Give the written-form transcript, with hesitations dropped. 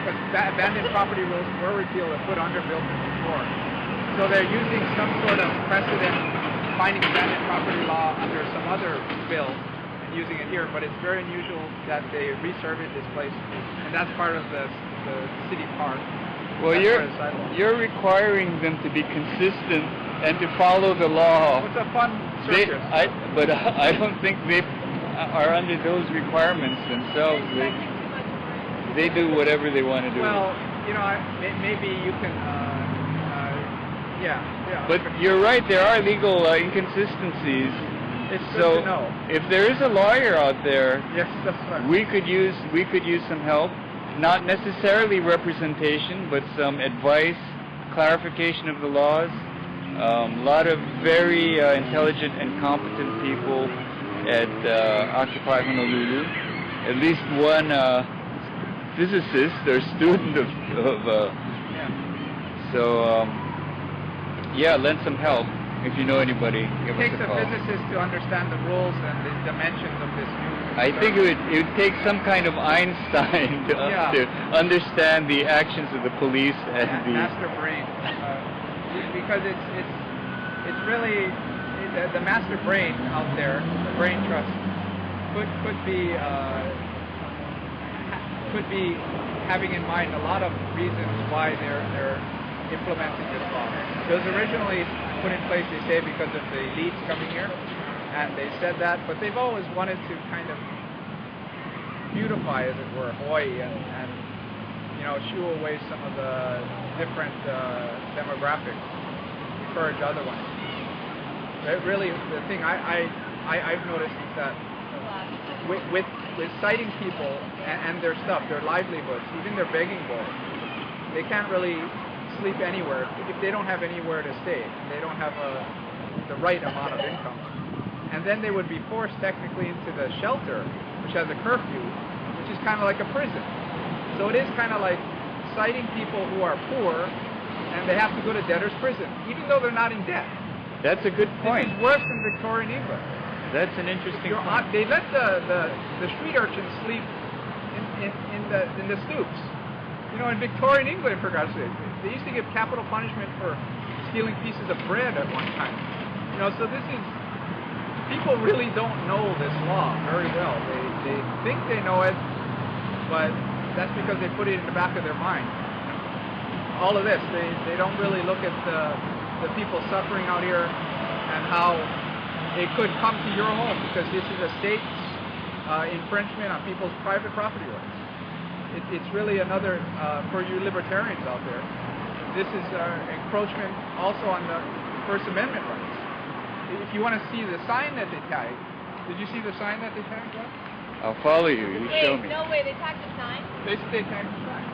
because abandoned property rules were repealed and put under Bill 54. So they're using some sort of precedent, finding abandoned property law under some other bill and using it here, but it's very unusual that they resurveyed this place, and that's part of the city park. Well, you're requiring them to be consistent and to follow the law. It's a fun circus. But I don't think they are under those requirements themselves. They do whatever they want to do. Well, you know, maybe you can, yeah. But you're right, there are legal inconsistencies. It's so good to know. If there is a lawyer out there, yes, that's right. we could use some help, not necessarily representation, but some advice, clarification of the laws. A lot of very intelligent and competent people at Occupy Honolulu. At least one physicist or student yeah, lend some help. If you know anybody, give us a call. It takes a physicist to understand the rules and the dimensions of this new... I think it would take some kind of Einstein to understand the actions of the police and the... master brain. Because it's really... The master brain out there, the brain trust, could be having in mind a lot of reasons why they're implementing this law. It was originally put in place, they say, because of the elites coming here, and they said that, but they've always wanted to kind of beautify, as it were, Hawaii and you know, shoo away some of the different demographics, encourage other ones. Really, the thing I've noticed is that with citing people and their stuff, their livelihoods, even their begging bowls, they can't really sleep anywhere if they don't have anywhere to stay. They don't have the right amount of income. And then they would be forced technically into the shelter, which has a curfew, which is kind of like a prison. So it is kind of like citing people who are poor and they have to go to debtor's prison, even though they're not in debt. That's a good point. This is worse than Victorian England. That's an interesting point. They let the street urchins sleep in the stoops. You know, in Victorian England, for God's sake, they used to give capital punishment for stealing pieces of bread at one time. You know, so this is, people really don't know this law very well. They think they know it, but that's because they put it in the back of their mind. All of this, they don't really look at the people suffering out here and how it could come to your home, because this is a state's infringement on people's private property rights. It's really another, for you libertarians out there, this is encroachment also on the First Amendment rights. If you want to see the sign that they tagged, did you see the sign that they tagged? I'll follow you. You show me. No way, they tagged the sign? They tagged the sign.